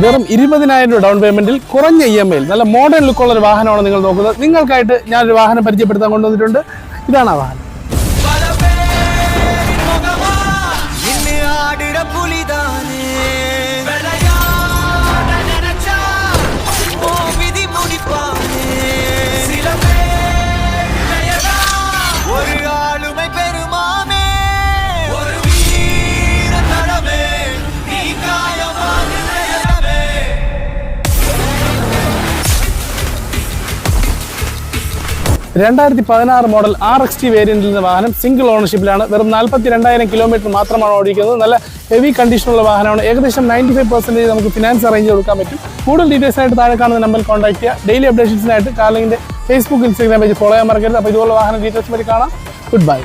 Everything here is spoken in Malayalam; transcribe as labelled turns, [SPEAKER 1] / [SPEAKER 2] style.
[SPEAKER 1] വെറും 20,000 രൂപ ഡൗൺ പേയ്മെന്റിൽ കുറഞ്ഞ EMI നല്ല മോഡേൺ ലുക്കുള്ള ഒരു വാഹനമാണ് നിങ്ങൾ നോക്കുന്നത്. നിങ്ങൾക്കായിട്ട് ഞാനൊരു വാഹനം പരിചയപ്പെടുത്താൻ കൊണ്ടുവന്നിട്ടുണ്ട്. ഇതാണ് ആ വാഹനം. (2016) മോഡൽ RXT വേരിയന്റിൽ നിന്ന് വാഹനം സിംഗിൾ ഓണർഷിപ്പിലാണ്. വെറും 42,000 കിലോമീറ്റർ മാത്രമാണ് ഓടിക്കുന്നത്. നല്ല ഹെവി കണ്ടീഷനുള്ള വാഹനമാണ്. ഏകദേശം 95% നമുക്ക് ഫിനാൻസ് അറേഞ്ച് കൊടുക്കാൻ പറ്റും. കൂടുതൽ ഡീറ്റെയിൽസിനായിട്ട് താഴെ കാണുന്ന നമ്പറിൽ കോൺടാക്ട് ചെയ്യുക. ഡെയിലി അപ്ഡേഷൻസിനായിട്ട് കാർലിങ്ങിന്റെ Facebook, Instagram പേജ് ഫോളോ ചെയ്യാൻ മറക്കരുത്. അപ്പോൾ ഇതുപോലെ വാഹന ഡീറ്റെയിൽസ് വഴി കാണാം. Good by.